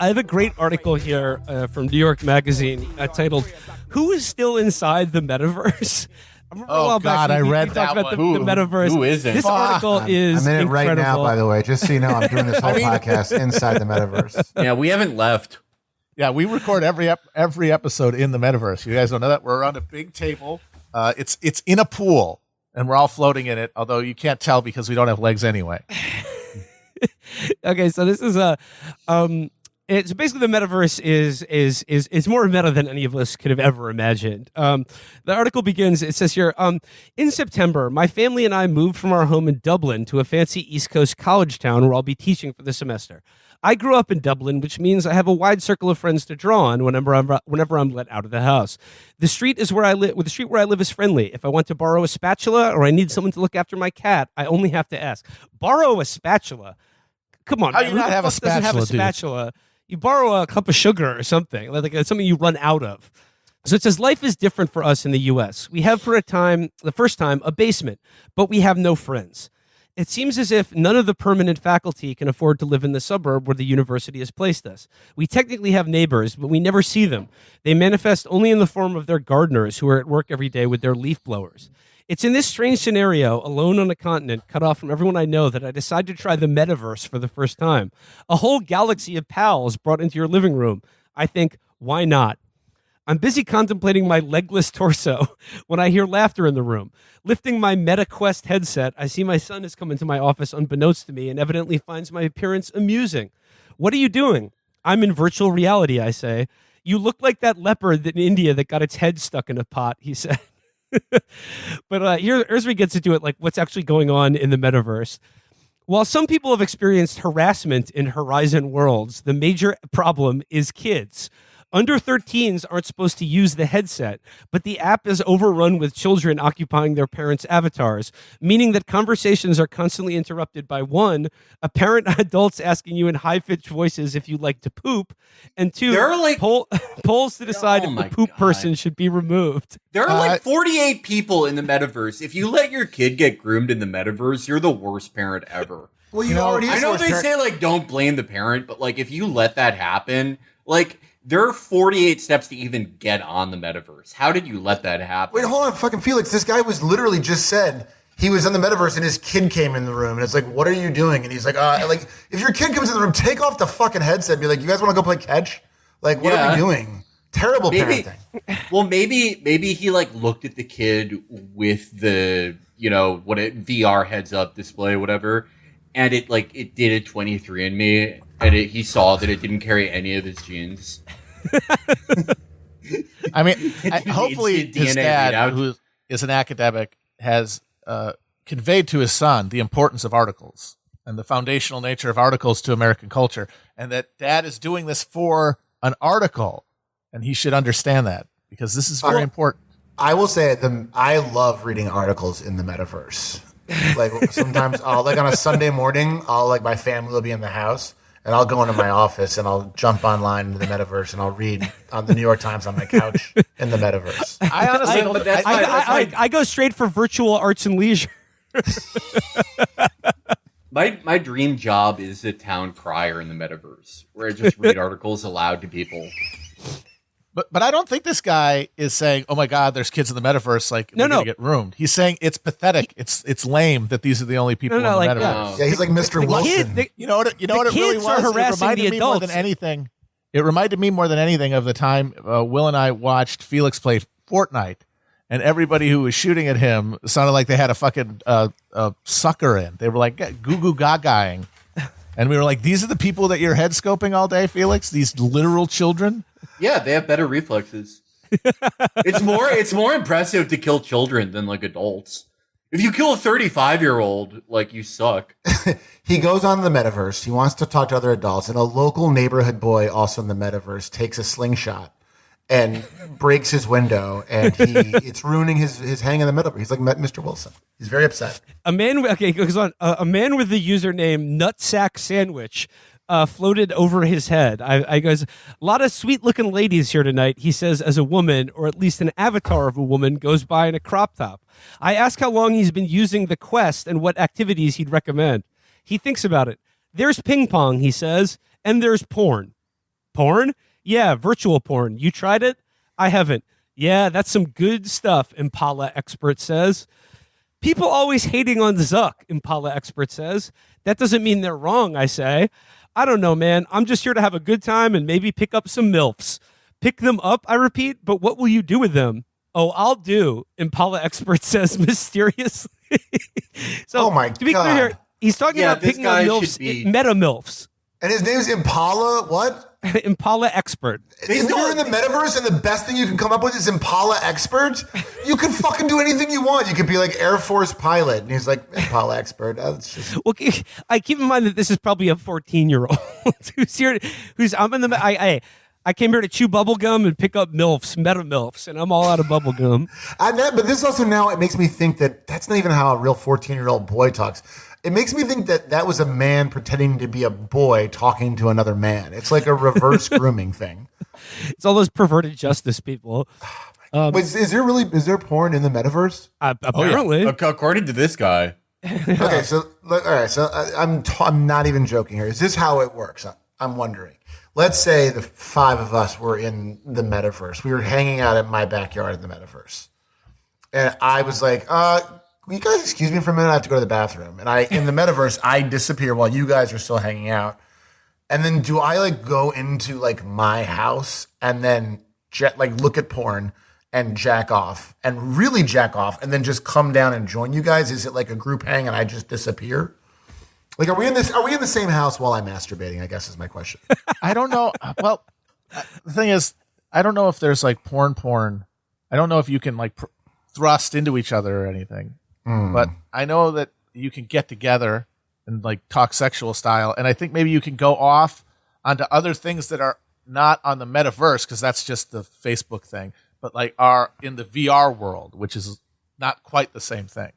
I have a great article here from New York Magazine titled "Who is Still Inside the Metaverse?" Oh God, I read that one. The Metaverse. Who isn't? This article is I'm in it right incredible. now, by the way, just so you know. I'm doing this whole podcast inside the Metaverse. Yeah, we haven't left. Yeah, we record every episode in the Metaverse. You guys don't know that? We're on a big table. It's in a pool, and we're all floating in it, although you can't tell because we don't have legs anyway. Okay, so this is it's basically the Metaverse is more meta than any of us could have ever imagined. The article begins, it says here, in September, my family and I moved from our home in Dublin to a fancy East Coast college town where I'll be teaching for the semester. I grew up in Dublin, which means I have a wide circle of friends to draw on whenever I'm let out of the house. The street where I live is friendly. If I want to borrow a spatula or I need someone to look after my cat, I only have to ask. Borrow a spatula? Come on, how do you not have a spatula? Have a spatula? Dude? You borrow a cup of sugar or something, like something you run out of. So it says life is different for us in the U.S. We have the first time, a basement, but we have no friends. It seems as if none of the permanent faculty can afford to live in the suburb where the university has placed us. We technically have neighbors, but we never see them. They manifest only in the form of their gardeners who are at work every day with their leaf blowers. It's in this strange scenario, alone on a continent, cut off from everyone I know, that I decide to try the Metaverse for the first time. A whole galaxy of pals brought into your living room. I think, why not? I'm busy contemplating my legless torso when I hear laughter in the room. Lifting my MetaQuest headset, I see my son has come into my office unbeknownst to me and evidently finds my appearance amusing. What are you doing? I'm in virtual reality, I say. You look like that leopard in India that got its head stuck in a pot, he said. But here's where he gets into it, like what's actually going on in the Metaverse. While some people have experienced harassment in Horizon Worlds, the major problem is kids. Under 13s aren't supposed to use the headset, but the app is overrun with children occupying their parents' avatars, meaning that conversations are constantly interrupted by one, apparent adults asking you in high-pitched voices if you like to poop, and two, there are like, polls to decide if the poop person should be removed. There are like 48 people in the Metaverse. If you let your kid get groomed in the Metaverse, you're the worst parent ever. Well, you already. I know they say like don't blame the parent, but like if you let that happen, like. There are 48 steps to even get on the Metaverse. How did you let that happen? Wait, hold on, fucking Felix. This guy was literally just said he was in the Metaverse and his kid came in the room. And it's like, what are you doing? And he's like, if your kid comes in the room, take off the fucking headset and be like, you guys want to go play catch? Like, what are we doing? Terrible parenting. Well, maybe he like looked at the kid with the, VR heads up display, whatever. And it did a 23andMe. And he saw that it didn't carry any of his genes. I mean, hopefully his dad, who is an academic, has conveyed to his son the importance of articles and the foundational nature of articles to American culture, and that dad is doing this for an article, and he should understand that because this is very important. I will say I love reading articles in the Metaverse. Like sometimes I'll on a Sunday morning, my family will be in the house. And I'll go into my office and I'll jump online into the Metaverse and I'll read on the New York Times on my couch in the Metaverse. I honestly I go straight for virtual arts and leisure. My dream job is a town crier in the Metaverse, where I just read articles aloud to people. But I don't think this guy is saying, "Oh my God, there's kids in the Metaverse, they're gonna get roomed." He's saying it's pathetic, it's lame that these are the only people in the Metaverse. Yeah, he's like Mr. Wilson. You know what it really was? It reminded me more than anything. It reminded me more than anything of the time Will and I watched Felix play Fortnite, and everybody who was shooting at him sounded like they had a fucking sucker in. They were like goo goo gagaing, and we were like, "These are the people that you're head scoping all day, Felix. These literal children." Yeah, they have better reflexes. It's more impressive to kill children than like adults. If you kill a 35-year-old, you suck. He goes on the Metaverse. He wants to talk to other adults, and a local neighborhood boy, also in the Metaverse, takes a slingshot and breaks his window, and it's ruining his hang in the Metaverse. He's like Mr. Wilson. He's very upset. A man with the username Nutsack Sandwich floated over his head. I goes, a lot of sweet looking ladies here tonight, he says, as a woman, or at least an avatar of a woman, goes by in a crop top. I ask how long he's been using the Quest and what activities he'd recommend. He thinks about it. There's ping pong, he says, and there's porn. Porn? Yeah, virtual porn. You tried it? I haven't. Yeah, that's some good stuff, Impala expert says. People always hating on Zuck, Impala expert says. That doesn't mean they're wrong, I say. I don't know, man. I'm just here to have a good time and maybe pick up some MILFs. Pick them up, I repeat, but what will you do with them? Oh, I'll do, Impala expert says mysteriously. So, oh my to be God. clear here, he's talking about picking up MILFs, meta MILFs. And his name's Impala what? Impala expert. If you're in the metaverse and the best thing you can come up with is Impala expert, you can fucking do anything you want. You could be like Air Force pilot. And he's like, Impala expert. That's just... Well, I keep in mind that this is probably a 14-year-old who's here, I'm in the, I came here to chew bubble gum and pick up MILFs, meta MILFs, and I'm all out of bubble gum. But this also now, it makes me think that that's not even how a real 14-year-old boy talks. It makes me think that that was a man pretending to be a boy talking to another man. It's like a reverse grooming thing. It's all those perverted justice people. Is there porn in the metaverse? Apparently. According to this guy. Okay, so all right, so I'm not even joking here. Is this how it works? I'm wondering. Let's say the five of us were in the metaverse. We were hanging out in my backyard in the metaverse, and I was like, "Will you guys excuse me for a minute? I have to go to the bathroom." And in the metaverse, I disappear while you guys are still hanging out. And then do I like go into like my house and then look at porn and jack off and really jack off and then just come down and join you guys? Is it like a group hang and I just disappear? Like, are we in the same house while I'm masturbating? I guess is my question. I don't know. Well, the thing is, I don't know if there's like porn. I don't know if you can like thrust into each other or anything. But I know that you can get together and like talk sexual style. And I think maybe you can go off onto other things that are not on the metaverse, because that's just the Facebook thing, but like are in the VR world, which is not quite the same thing.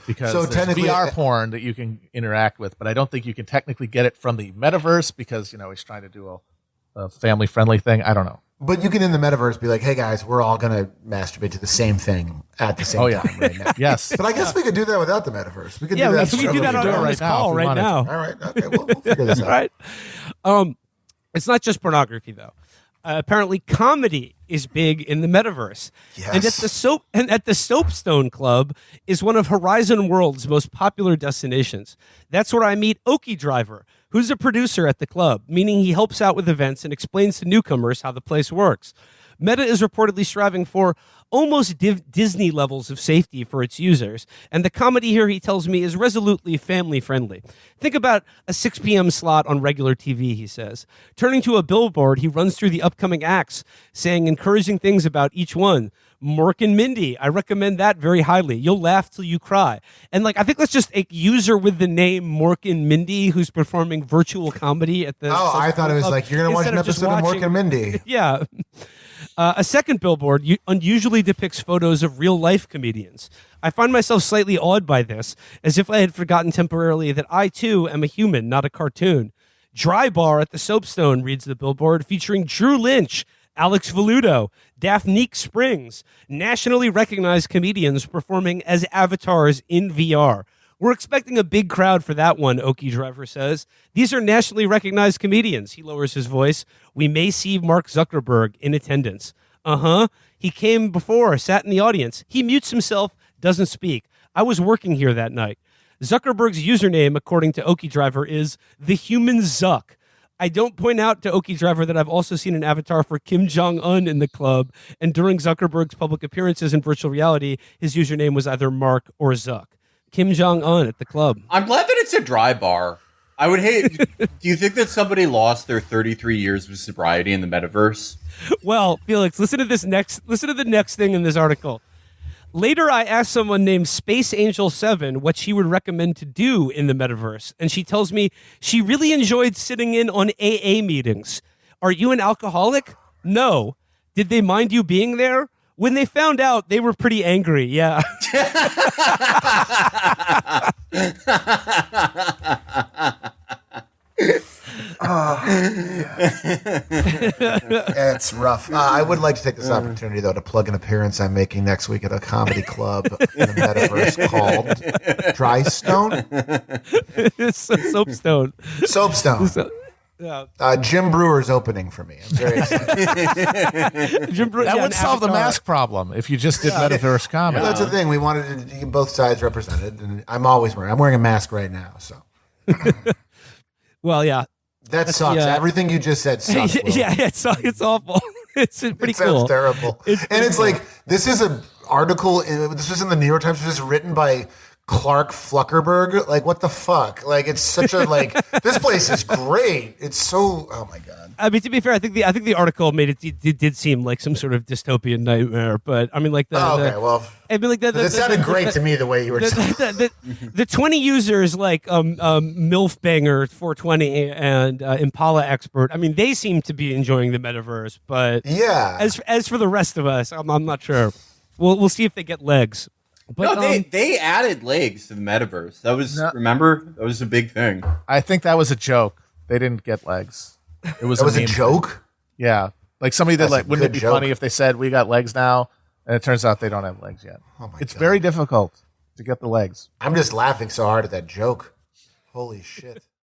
Because there's VR porn that you can interact with, but I don't think you can technically get it from the metaverse because, he's trying to do a family-friendly thing. I don't know. But you can, in the metaverse, be like, hey, guys, we're all going to masturbate to the same thing at the same time right now. Yes. But I guess we could do that without the metaverse. We could do that. We could do that on this call right now. All right. Okay, we'll figure this out. Right. It's not just pornography, though. Apparently, comedy is big in the metaverse. Yes. And at the Soapstone Club is one of Horizon World's most popular destinations. That's where I meet Okie Driver, who's a producer at the club, meaning he helps out with events and explains to newcomers how the place works. Meta is reportedly striving for almost Disney levels of safety for its users, and the comedy here, he tells me, is resolutely family-friendly. Think about a 6 p.m. slot on regular TV, he says. Turning to a billboard, he runs through the upcoming acts, saying encouraging things about each one. Mork and Mindy, I recommend that very highly. You'll laugh till you cry. And I think that's just a user with the name Mork and Mindy who's performing virtual comedy at the... Oh, I thought it was like, you're going to watch an episode of Mork and Mindy. Yeah. A second billboard unusually depicts photos of real-life comedians. I find myself slightly awed by this, as if I had forgotten temporarily that I, too, am a human, not a cartoon. Dry Bar at the Soapstone, reads the billboard, featuring Drew Lynch, Alex Voluto, Daphne Springs, nationally recognized comedians performing as avatars in VR. We're expecting a big crowd for that one, Okie Driver says. These are nationally recognized comedians. He lowers his voice. We may see Mark Zuckerberg in attendance. He came before, sat in the audience. He mutes himself, doesn't speak. I was working here that night. Zuckerberg's username, according to Okie Driver, is The Human Zuck. I don't point out to Okie Driver that I've also seen an avatar for Kim Jong-un in the club, and during Zuckerberg's public appearances in virtual reality, his username was either Mark or Zuck. Kim Jong-un at the club. I'm glad that it's a dry bar. I would hate... Do you think that somebody lost their 33 years of sobriety in the metaverse? Well, Felix, listen to the next thing in this article. Later, I asked someone named Space Angel 7 what she would recommend to do in the metaverse, and she tells me she really enjoyed sitting in on AA meetings. Are you an alcoholic? No. Did they mind you being there? When they found out, they were pretty angry, yeah. It's rough. I would like to take this opportunity, though, to plug an appearance I'm making next week at a comedy club in the metaverse called Dry Stone? Soapstone. Soapstone. Yeah. Jim Brewer's opening for me. I'm very excited. That would solve the mask problem if you just did Metaverse comedy. That's the thing. We wanted to get both sides represented, and I'm wearing a mask right now. So, well, yeah, that sucks. Everything you just said sucks. Yeah, it's awful. It's pretty cool. Sounds terrible. It's like this is an article. This was in the New York Times. This is written by Clark Fluckerberg. Like, what the fuck? Like, it's such a like. This place is great. It's so. Oh my god. I mean, to be fair, I think the article made it did seem like some sort of dystopian nightmare. But I mean, like it sounded great to me the way you were saying. The 20 users like MILF Banger 420 and Impala Expert. I mean, they seem to be enjoying the metaverse. But yeah, as for the rest of us, I'm not sure. We'll see if they get legs. But no, they added legs to the metaverse. That was remember that was a big thing. I think that was a joke. They didn't get legs. It was a joke. Yeah, like somebody that like wouldn't it be funny if they said we got legs now, and it turns out they don't have legs yet. Oh my it's God. Very difficult to get the legs. I'm just laughing so hard at that joke. Holy shit.